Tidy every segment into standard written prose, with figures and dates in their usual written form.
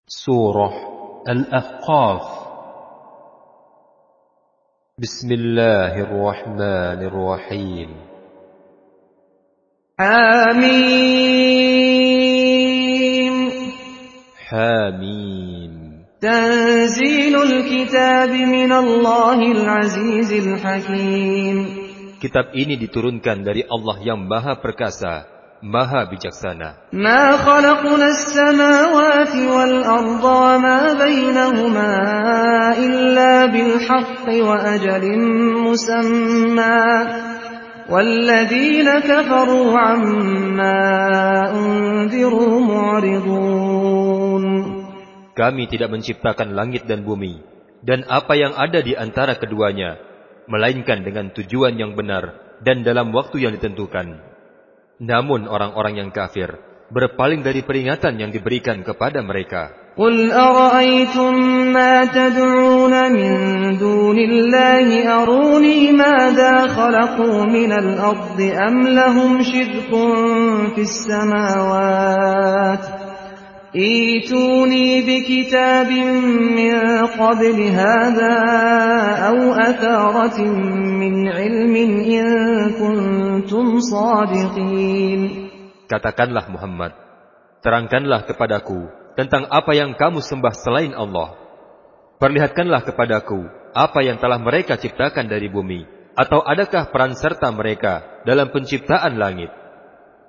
Surah Al-Ahqaf. Bismillahirrahmanirrahim. Hamim. Hamim. Tanzilul kitab minallahil azizil hakim. Kitab ini diturunkan dari Allah yang Maha Perkasa, Maha Bijaksana. Ma khalaqnas samawati wal arda wa ma bainahuma illa bil haqqi wa ajalin musamma. Walladzina kafaru amma unziru mu'ridun. Kami tidak menciptakan langit dan bumi dan apa yang ada di antara keduanya, melainkan dengan tujuan yang benar dan dalam waktu yang ditentukan. Namun orang-orang yang kafir berpaling dari peringatan yang diberikan kepada mereka. Qul ara'aytum ma tad'una min dunillahi aruni madza khalaqu minal ardi am lahum shirkun fis samawati. Ituni bikitabin min qabli hadha aw atharatin min ilmin in kuntum sadiqin. Katakanlah Muhammad, terangkanlah kepadaku tentang apa yang kamu sembah selain Allah. Perlihatkanlah kepadaku apa yang telah mereka ciptakan dari bumi, atau adakah peran serta mereka dalam penciptaan langit.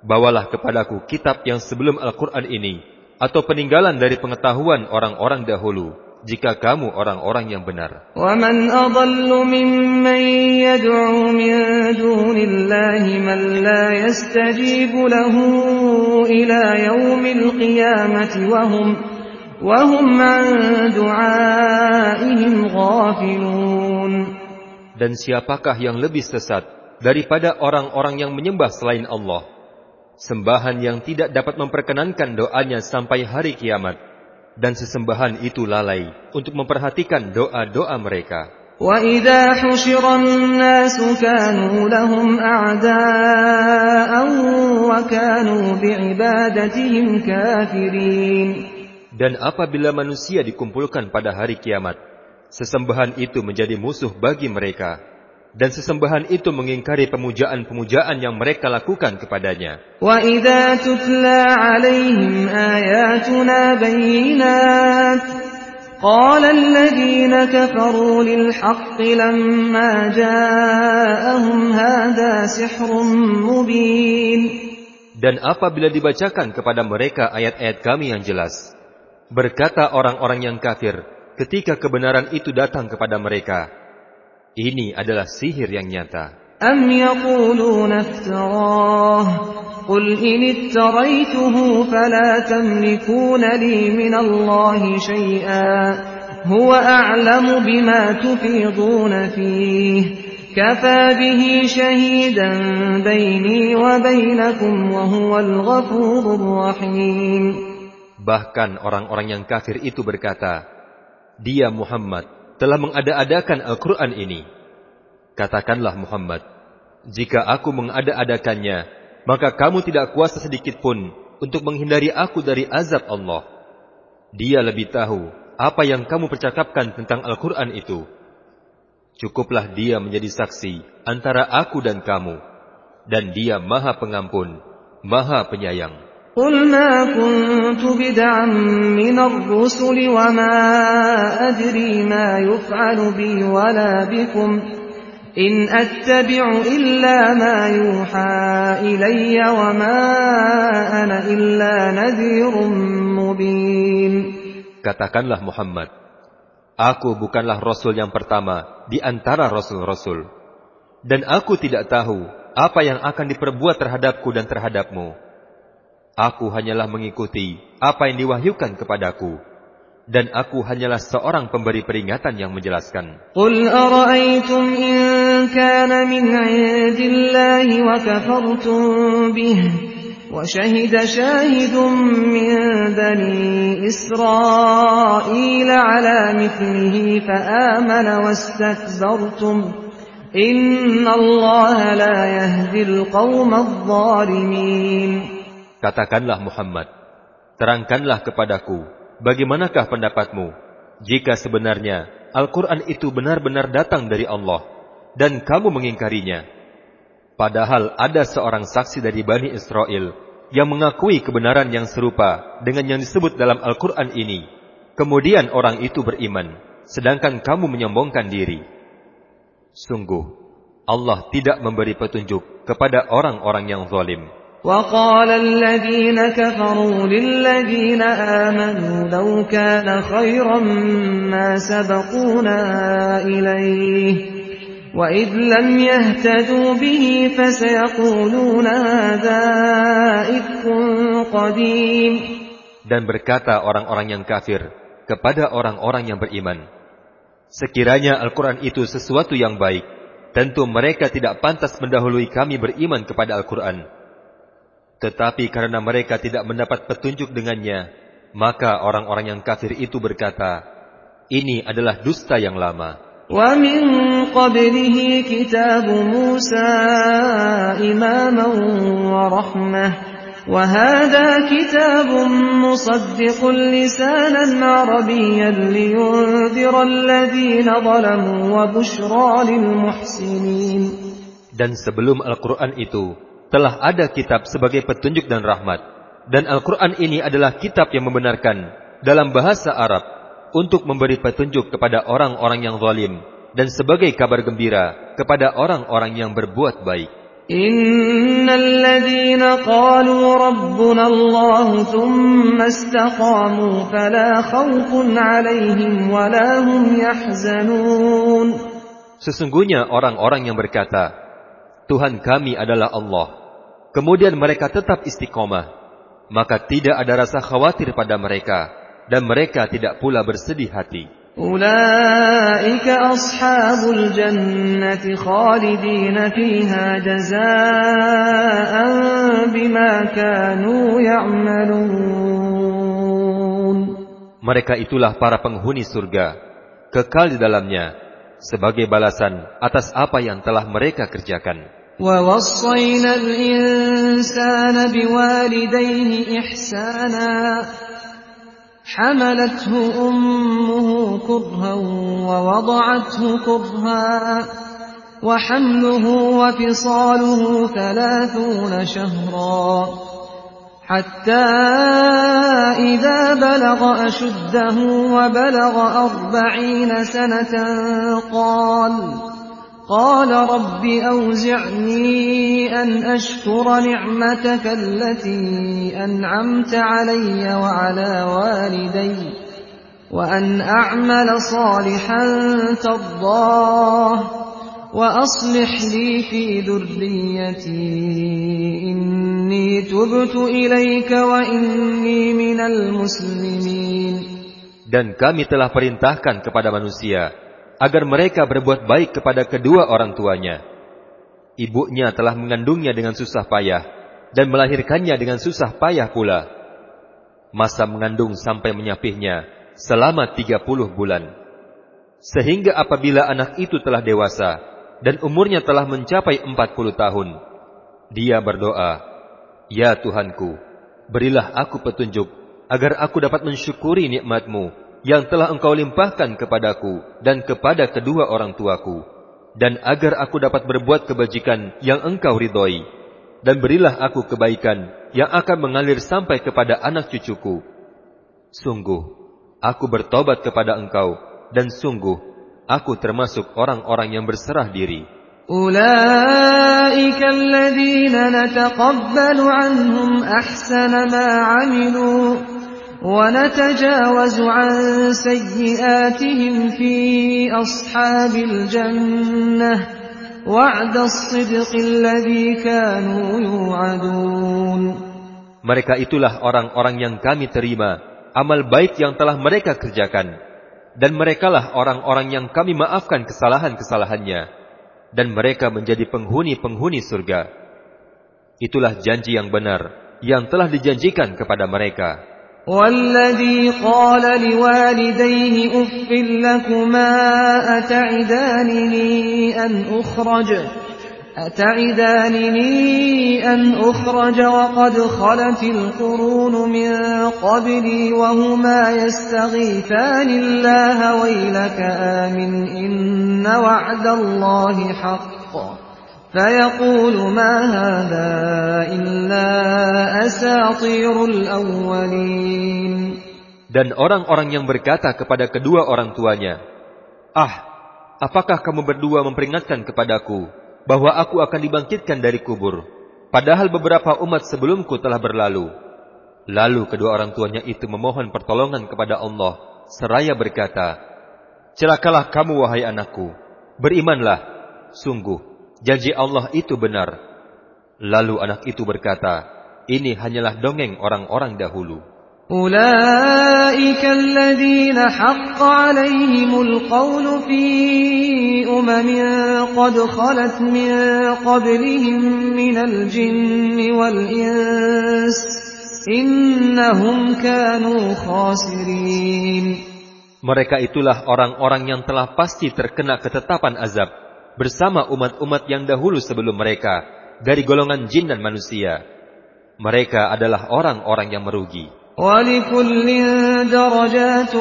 Bawalah kepadaku kitab yang sebelum Al-Quran ini, atau peninggalan dari pengetahuan orang-orang dahulu, jika kamu orang-orang yang benar. وَمَنْ أَضَلُّ مِمَّنْ يَدْعُو مِنْ دُونِ اللَّهِ مَنْ لَا يَسْتَجِيبُ لَهُ إِلَى يَوْمِ الْقِيَامَةِ وَهُمْ عَنْ دُعَائِهِمْ غَافِلُونَ. Dan siapakah yang lebih sesat daripada orang-orang yang menyembah selain Allah, sembahan yang tidak dapat memperkenankan doanya sampai hari kiamat, dan sesembahan itu lalai untuk memperhatikan doa-doa mereka. وَإِذَا حُشِرَ النَّاسُ كَانُوا لَهُمْ أَعْدَاءً وَكَانُوا بِعِبَادَتِهِمْ كَافِرِينَ. Dan apabila manusia dikumpulkan pada hari kiamat, sesembahan itu menjadi musuh bagi mereka, dan sesembahan itu mengingkari pemujaan-pemujaan yang mereka lakukan kepadanya. وَإِذَا تُتْلَى عَلَيْهِمْ آيَاتُنَا بَيِّنَاتٍ قَالَ الَّذِينَ كَفَرُوا لِلْحَقِّ لَمَّا جَاءَهُمْ هَذَا سِحْرٌ مُبِينٌ. Dan apabila dibacakan kepada mereka ayat-ayat kami yang jelas, berkata orang-orang yang kafir ketika kebenaran itu datang kepada mereka, ini adalah sihir yang nyata. أَمْ يَقُولُونَ افْتَرَاهُ قُلْ إِنِ افْتَرَيْتُهُ فَلَا تَمْلِكُونَ لِي مِنَ اللَّهِ شَيْئًا هُوَ أَعْلَمُ بِمَا تُفِيضُونَ فِيهِ كَفَى بِهِ شَهِيدًا بَيْنِي وَبَيْنَكُمْ وَهُوَ الْغَفُورُ الرَّحِيمُ. Bahkan orang-orang yang kafir itu berkata, dia Muhammad telah mengada-adakan Al-Quran ini. Katakanlah Muhammad, jika aku mengada-adakannya, maka kamu tidak kuasa sedikit pun untuk menghindari aku dari azab Allah. Dia lebih tahu apa yang kamu percakapkan tentang Al-Quran itu. Cukuplah dia menjadi saksi antara aku dan kamu, dan dia Maha Pengampun, Maha Penyayang. قُلْ مَا كُنْتُ بِدْعًا مِنَ الرُّسُلِ وَمَا أَدْرِي مَا يُفْعَلُ بِي وَلَا بِكُمْ إِنْ أَتَّبِعُ إِلَّا مَا يُوحَى إِلَيَّ وَمَا أَنَا إِلَّا نَذِيرٌ مُبِينٌ. Katakanlah Muhammad, aku bukanlah Rasul yang pertama di antara Rasul-Rasul, dan aku tidak tahu apa yang akan diperbuat terhadapku dan terhadapmu. Aku hanyalah mengikuti apa yang diwahyukan kepadaku, dan aku hanyalah seorang pemberi peringatan yang menjelaskan. قُلْ أَرَأَيْتُمْ إِنْ كَانَ مِنْ عِنْدِ اللَّهِ وَكَفَرْتُمْ بِهِ وَشَهِدَ شَاهِدٌ مِنْ بَنِي إِسْرَائِيلَ عَلَى مِثْلِهِ فَآمَنَ وَاسْتَكْبَرْتُمْ إِنَّ اللَّهَ لَا يَهْدِي الْقَوْمَ الظَّالِمِينَ. Katakanlah Muhammad, terangkanlah kepadaku bagaimanakah pendapatmu jika sebenarnya Al-Quran itu benar-benar datang dari Allah dan kamu mengingkarinya? Padahal ada seorang saksi dari Bani Israel yang mengakui kebenaran yang serupa dengan yang disebut dalam Al-Quran ini. Kemudian orang itu beriman, sedangkan kamu menyombongkan diri. Sungguh, Allah tidak memberi petunjuk kepada orang-orang yang zalim. وَقَالَ الَّذِينَ كَفَرُوا لِلَّذِينَ آمَنُوا لَوْ كَانَ خَيْرًا مَا سَبَقُونَا إِلَيْهِ وَإِذْ لَمْ يَهْتَدُوا بِهِ فَسَيَقُولُونَ هَذَا إِفْكٌ قَدِيمٌ. Dan berkata orang-orang yang kafir kepada orang-orang yang beriman, sekiranya Al-Quran itu sesuatu yang baik, tentu mereka tidak pantas mendahului kami beriman kepada Al-Quran. Tetapi karena mereka tidak mendapat petunjuk dengannya, maka orang-orang yang kafir itu berkata, ini adalah dusta yang lama. وَمِنْ قَبْلِهِ كِتَابُ مُوسَى إِمَامًا وَرَحْمَةً وَهَذَا كِتَابٌ مُصَدِّقٌ لِسَانًا عَرَبِيًّا لِيُنْذِرَ الَّذِينَ ظَلَمُوا وَبُشْرَى لِلْمُحْسِنِينَ. Dan sebelum Al-Quran itu, telah ada kitab sebagai petunjuk dan rahmat. Dan Al-Quran ini adalah kitab yang membenarkan dalam bahasa Arab untuk memberi petunjuk kepada orang-orang yang zalim dan sebagai kabar gembira kepada orang-orang yang berbuat baik. Innal ladzina qalu rabbuna Allah thumma istaqamu fala khaufun 'alaihim wa la hum yahzanun. Sesungguhnya orang-orang yang berkata, Tuhan kami adalah Allah, kemudian mereka tetap istiqomah, maka tidak ada rasa khawatir pada mereka, dan mereka tidak pula bersedih hati. Ulaika ashabul jannati khalidina fiha jazaa'an bima kanu ya'malun. Mereka itulah para penghuni surga, kekal di dalamnya, sebagai balasan atas apa yang telah mereka kerjakan. وَوَصَّيْنَا الْإِنسَانَ بِوَالِدَيْهِ إِحْسَانًا حَمَلَتْهُ أُمُّهُ كُرْهًا وَوَضَعَتْهُ كُرْهًا وَحَمْلُهُ وَفِصَالُهُ 30 شهرا حتى إذا بلغ أشده وبلغ 40 سنة قال رب أوزعني أن أشكر نعمتك التي أنعمت علي وعلى والدي وأن أعمل صالحا ترضاه وأصلح لي في ذريتي إني تبت إليك وإني من المسلمين. Dan kami telah perintahkan kepada manusia agar mereka berbuat baik kepada kedua orang tuanya. Ibunya telah mengandungnya dengan susah payah dan melahirkannya dengan susah payah pula. Masa mengandung sampai menyapihnya selama 30 bulan. Sehingga apabila anak itu telah dewasa dan umurnya telah mencapai 40 tahun, dia berdoa, Ya Tuhanku, berilah aku petunjuk agar aku dapat mensyukuri nikmat-Mu yang telah Engkau limpahkan kepadaku dan kepada kedua orang tuaku, dan agar aku dapat berbuat kebajikan yang Engkau ridhoi, dan berilah aku kebaikan yang akan mengalir sampai kepada anak cucuku. Sungguh, aku bertobat kepada Engkau, dan sungguh, aku termasuk orang-orang yang berserah diri. Ulaika alladhina nataqabbalu anhum ahsana ma 'amilu وَنَتَجَاوَزُ عَنْ سَيِّئَاتِهِمْ فِي أَصْحَابِ الْجَنَّةِ وَعْدَ الصِّدْقِ الَّذِي كَانُوا يُوعَدُونَ. Mereka itulah orang-orang yang kami terima amal baik yang telah mereka kerjakan, dan merekalah orang-orang yang kami maafkan kesalahan-kesalahannya, dan mereka menjadi penghuni-penghuni surga. Itulah janji yang benar yang telah dijanjikan kepada mereka. وَالَّذِي قَالَ لِوَالِدَيْهِ أُفٍّ لَكُمَا أَتَعِدَانِنِي أَنْ أتعدانني أن أخرج وقد خلت القرون من قبلي وهما يستغيثان الله ويلك آمن إن وعد الله حق فيقول ما هذا إلا أساطير الأولين. Dan orang-orang yang berkata kepada kedua orang tuanya, apakah kamu berdua memperingatkan kepadaku bahwa aku akan dibangkitkan dari kubur, padahal beberapa umat sebelumku telah berlalu. Lalu kedua orang tuanya itu memohon pertolongan kepada Allah, seraya berkata, celakalah kamu wahai anakku, berimanlah, sungguh janji Allah itu benar. Lalu anak itu berkata, ini hanyalah dongeng orang-orang dahulu. أولئك الذين حق عليهم القول في قد خلت من قبلهم من الجن والإنس إنهم كانوا خاسرين. Mereka itulah orang-orang yang telah pasti terkena ketetapan azab bersama umat-umat yang dahulu sebelum mereka dari golongan jin dan manusia. Mereka adalah orang-orang yang merugi. وَلِكُلٍّ دَرَجَاتٌ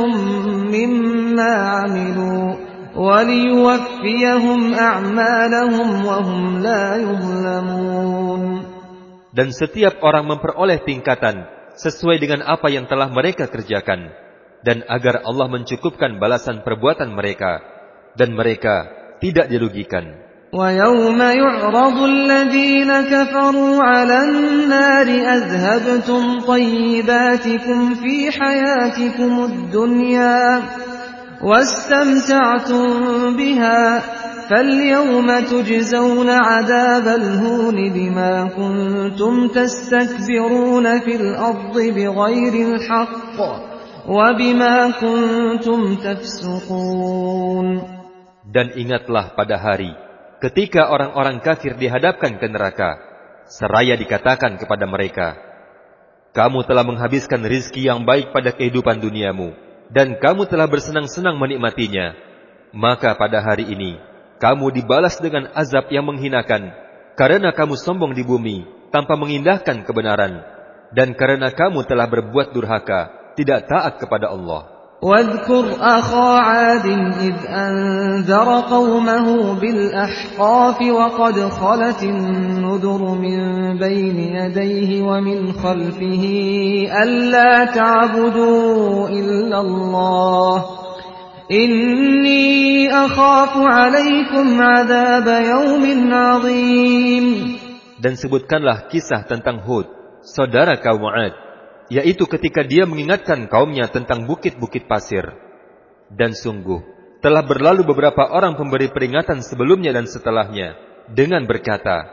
مِّمَّا عَمِلُوا وَلِيُوَفِّيَهُمْ أَعْمَالَهُمْ وَهُمْ لَا يُظْلَمُونَ. Dan setiap orang memperoleh tingkatan sesuai dengan apa yang telah mereka kerjakan, dan agar Allah mencukupkan balasan perbuatan mereka, dan mereka tidak dirugikan. وَيَوْمَ يُعْرَضُ الَّذِينَ كَفَرُوا عَلَى النَّارِ أَذْهَبْتُمْ طَيِّبَاتِكُمْ فِي حَيَاتِكُمُ الدُّنْيَا وَاسْتَمْتَعْتُمْ بِهَا فَالْيَوْمَ تُجْزَوْنَ عَذَابَ الْهُونِ بِمَا كُنتُمْ تَسْتَكْبِرُونَ فِي الْأَرْضِ بِغَيْرِ الْحَقِّ وَبِمَا كُنتُمْ تَفْسُقُونَ. Dan ingatlah pada hari ketika orang-orang kafir dihadapkan ke neraka, seraya dikatakan kepada mereka, kamu telah menghabiskan rizki yang baik pada kehidupan duniamu, dan kamu telah bersenang-senang menikmatinya. Maka pada hari ini, kamu dibalas dengan azab yang menghinakan, karena kamu sombong di bumi, tanpa mengindahkan kebenaran, dan karena kamu telah berbuat durhaka, tidak taat kepada Allah. واذكر أخا عاد إذ أنذر قومه بالأحقاف وقد خلت النذر من بين يديه ومن خلفه ألا تعبدوا إلا الله إني أخاف عليكم عذاب يوم عظيم. Dan sebutkanlah kisah tentang Hud, saudara kaum Ad, yaitu ketika dia mengingatkan kaumnya tentang bukit-bukit pasir. Dan sungguh, telah berlalu beberapa orang pemberi peringatan sebelumnya dan setelahnya, dengan berkata,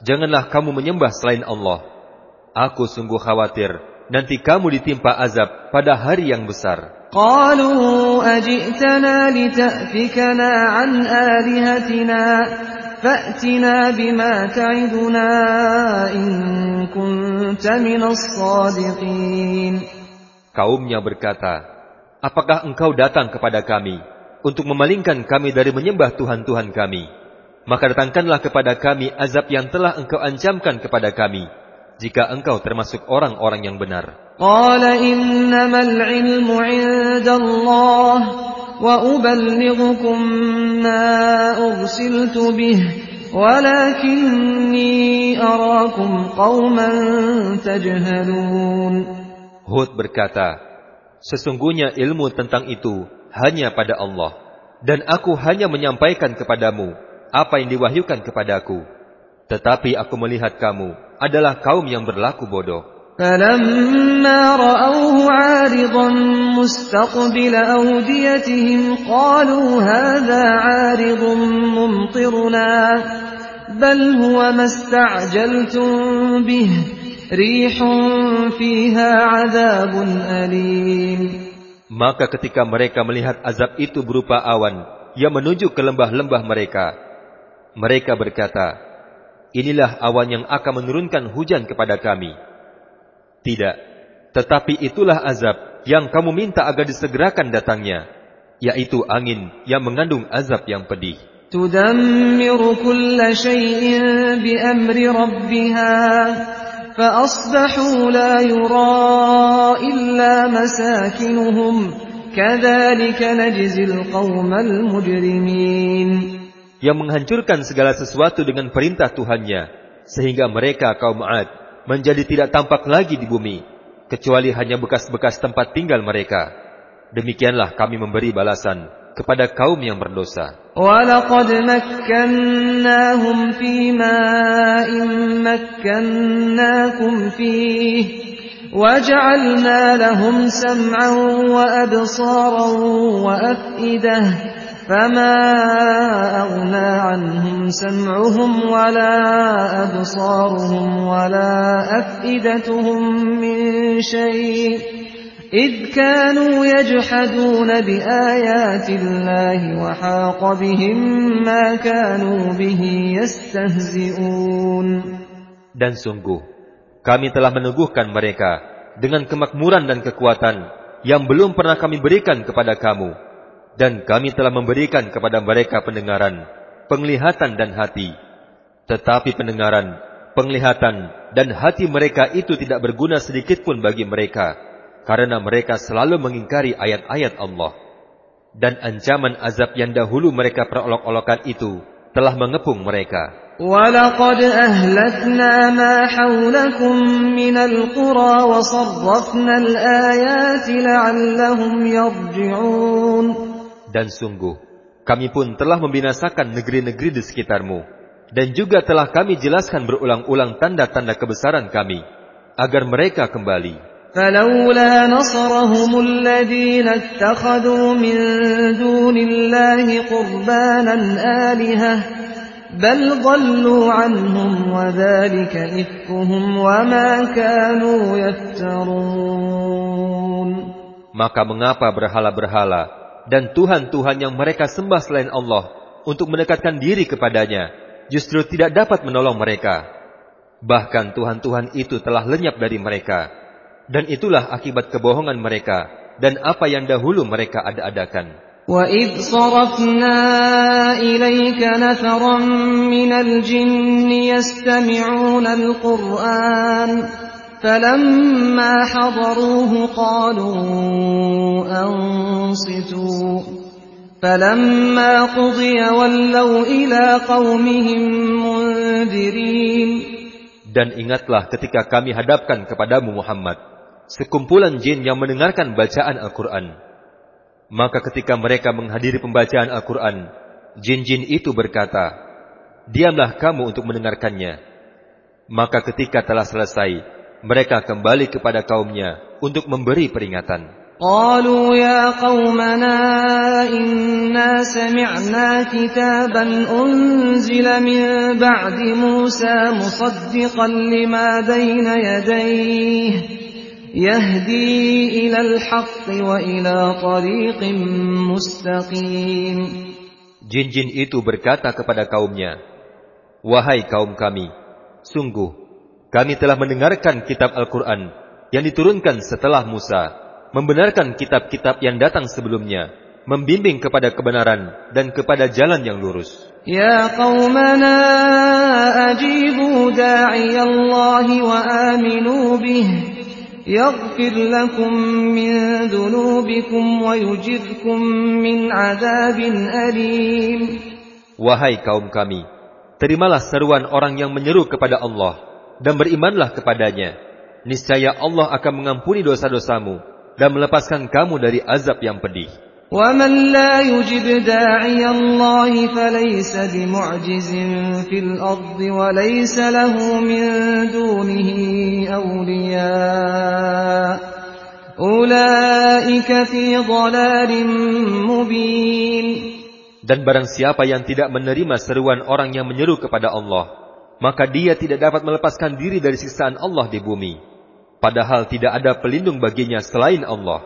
janganlah kamu menyembah selain Allah. Aku sungguh khawatir, nanti kamu ditimpa azab pada hari yang besar. قالوا أجئتنا لتأفكنا عن آلهتنا فأتنا بما تعدنا إن كنت من الصادقين. Kaumnya berkata, apakah engkau datang kepada kami untuk memalingkan kami dari menyembah Tuhan-Tuhan kami? Maka datangkanlah kepada kami azab yang telah engkau ancamkan kepada kami, jika engkau termasuk orang-orang yang benar. قال إنما العلم عند الله وأبلغكم ما أرسلت به ولكني أراكم قوما تجهلون. Hud berkata, sesungguhnya ilmu tentang itu hanya pada Allah, dan aku hanya menyampaikan kepadamu apa yang diwahyukan kepadaku. Tetapi aku melihat kamu adalah kaum yang berlaku bodoh. فَلَمَّا رَأَوْهُ عَارِضًا مُسْتَقْبِلَ أَوْدِيَتِهِمْ قَالُوا هَذَا عَارِضٌ مُمْطِرُنَا بَلْ هُوَ مَا اسْتَعْجَلْتُمْ بِهِ رِيحٌ فِيهَا عَذَابٌ أَلِيمٌ. Maka ketika mereka melihat azab itu berupa awan yang menuju ke lembah-lembah mereka, mereka berkata, inilah awan yang akan menurunkan hujan kepada kami. Tidak, tetapi itulah azab yang kamu minta agar disegerakan datangnya, yaitu angin yang mengandung azab yang pedih. تدمر كل شيء بأمر ربها فأصبحوا لا يرى إلا مساكنهم كذلك نجزي القوم المجرمين. Yang menghancurkan segala sesuatu dengan perintah Tuhannya, sehingga mereka kaum 'Ad menjadi tidak tampak lagi di bumi, kecuali hanya bekas-bekas tempat tinggal mereka. Demikianlah kami memberi balasan kepada kaum yang berdosa. وَلَقَدْ مَكَّنَّاهُمْ فِي مَاءٍ مَكَّنَّاكُمْ فِيهِ وَجَعَلْنَا لَهُمْ سَمْعًا وَأَبْصَارًا وَأَفْئِدَةً فَمَا أَغْنَى عَنْهُمْ سَمْعُهُمْ وَلَا أَبْصَارُهُمْ وَلَا أَفْئِدَتُهُمْ مِنْ شَيْءٍ إذ كانوا يجحدون بآيات الله وحاق بهم ما كانوا به يستهزئون. Dan sungguh, kami telah meneguhkan mereka dengan kemakmuran dan kekuatan yang belum pernah kami berikan kepada kamu. Dan kami telah memberikan kepada mereka pendengaran, penglihatan dan hati. Tetapi pendengaran, penglihatan dan hati mereka itu tidak berguna sedikitpun bagi mereka, karena mereka selalu mengingkari ayat-ayat Allah. Dan ancaman azab yang dahulu mereka perolok-olokan itu telah mengepung mereka. وَلَقَدْ أَهْلَكْنَا مَا حَوْلَكُمْ مِنَ الْقُرَى وَصَرَّفْنَا الْآيَاتِ لَعَلَّهُمْ يَرْجِعُونَ. Dan sungguh, kami pun telah membinasakan negeri-negeri di sekitarmu, dan juga telah kami jelaskan berulang-ulang tanda-tanda kebesaran kami, agar mereka kembali. فَلَوْلَا نَصَرَهُمُ الَّذِينَ اتَّخَذُوا مِن دُونِ اللَّهِ قُرْبَانًا آلِهَةً بَلْ ضَلُّوا عَنْهُمْ وَذَلِكَ إِفْكُهُمْ وَمَا كَانُوا يَفْتَرُونَ. Maka mengapa berhala-berhala dan Tuhan-Tuhan yang mereka sembah selain Allah untuk mendekatkan diri kepadanya justru tidak dapat menolong mereka? Bahkan Tuhan-Tuhan itu telah lenyap dari mereka. Dan itulah akibat kebohongan mereka dan apa yang dahulu mereka ada-adakan. وَإِذْ صَرَفْنَا إِلَيْكَ نَفَرًا مِنَ الْجِنِّ يَسْتَمِعُونَ الْقُرْآنَ فَلَمَّا حَضَرُوهُ قَالُوا أَنصِتُوا فَلَمَّا قُضِيَ وَلَّوْا إِلَى قَوْمِهِمْ مُنذِرِينَ. Dan ingatlah ketika kami hadapkan kepadamu Muhammad sekumpulan jin yang mendengarkan bacaan Al-Quran. Maka ketika mereka menghadiri pembacaan Al-Quran, jin-jin itu berkata, "Diamlah kamu untuk mendengarkannya." Maka ketika telah selesai, mereka kembali kepada kaumnya untuk memberi peringatan. قالوا يا قومنا إنا سمعنا كتابا أنزل من بعد موسى مصدقا لما بين يديه يهدي إلى الحق وإلى طريق مستقيم. Jin-jin itu berkata kepada kaumnya, "Wahai kaum kami, sungguh kami telah mendengarkan kitab Al-Quran yang diturunkan setelah Musa, membenarkan kitab-kitab yang datang sebelumnya, membimbing kepada kebenaran dan kepada jalan yang lurus." Ya qaumana ajibu da'iyallahi wa aminu bih yaghfir lakum min dhunubikum wa yujirkum min azabin alim. Wahai kaum kami, terimalah seruan orang yang menyeru kepada Allah dan berimanlah kepadanya. Niscaya Allah akan mengampuni dosa-dosamu dan melepaskan kamu dari azab yang pedih. وَمَنْ لَا يُجِبْ دَاعِيَ اللَّهِ فَلَيْسَ بِمُعْجِزٍ فِي الْأَرْضِ وَلَيْسَ لَهُ مِنْ دُونِهِ أَوْلِيَاءُ أُولَئِكَ فِي ضَلَالٍ مُبِينٍ. Dan barang siapa yang tidak menerima seruan orang yang menyeru kepada Allah, maka dia tidak dapat melepaskan diri dari siksaan Allah di bumi. Padahal tidak ada pelindung baginya selain Allah.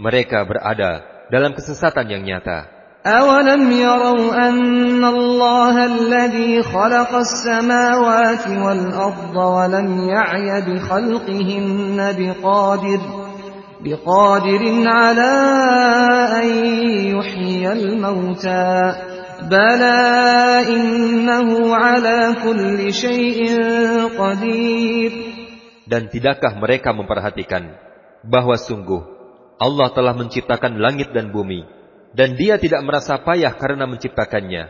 Mereka berada dalam kesesatan yang nyata. أَوَلَمْ يَرَوْا أَنَّ اللَّهَ الَّذِي خَلَقَ السَّمَاوَاتِ وَالْأَرْضَ وَلَمْ يَعْيَ بِخَلْقِهِنَّ بِقَادِرٍ عَلَىٰ أَن يُحْيِيَ الْمَوْتَىٰ بلى إنه على كل شيء قدير. Dan tidakkah mereka memperhatikan bahwa sungguh Allah telah menciptakan langit dan bumi, dan Dia tidak merasa payah karena menciptakannya,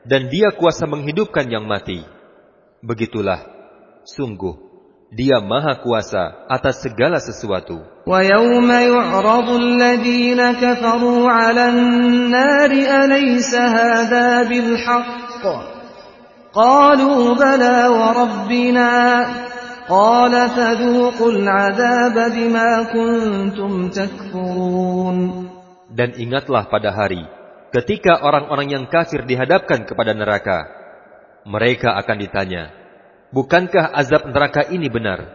dan Dia kuasa menghidupkan yang mati. Begitulah, sungguh Dia Maha Kuasa atas segala sesuatu. وَيَوْمَ يُعْرَضُ الَّذِينَ كَفَرُوا عَلَى النَّارِ أَلَيْسَ هَذَا بِالْحَقِّ قَالُوا بَلَى وَرَبِّنَا قَالَ فَذُوقُوا الْعَذَابَ بِمَا كُنتُمْ تَكْفُرُونَ. Dan ingatlah pada hari ketika orang-orang yang kafir dihadapkan kepada neraka. Mereka akan ditanya, bukankah azab neraka ini benar?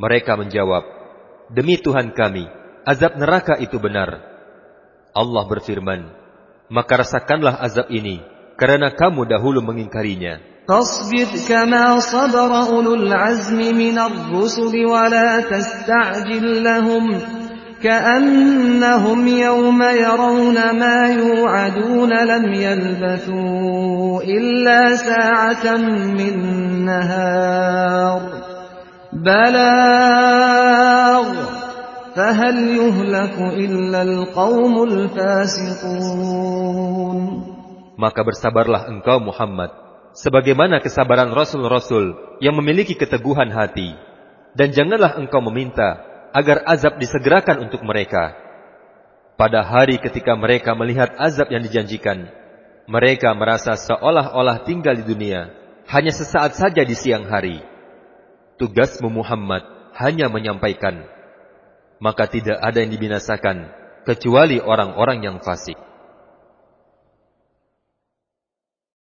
Mereka menjawab, demi Tuhan kami, azab neraka itu benar. Allah berfirman, maka rasakanlah azab ini karena kamu dahulu mengingkarinya. فاصبر كما صبر أولو العزم من الرسل ولا تستعجل لهم كأنهم يوم يرون ما يوعدون لم يلبثوا إلا ساعة من نهار بلاغ فهل يهلك إلا القوم الفاسقون. Maka bersabarlah engkau Muhammad, sebagaimana kesabaran Rasul-Rasul yang memiliki keteguhan hati. Dan janganlah engkau meminta agar azab disegerakan untuk mereka. Pada hari ketika mereka melihat azab yang dijanjikan, mereka merasa seolah-olah tinggal di dunia hanya sesaat saja di siang hari. Tugasmu Muhammad hanya menyampaikan. Maka tidak ada yang dibinasakan kecuali orang-orang yang fasik.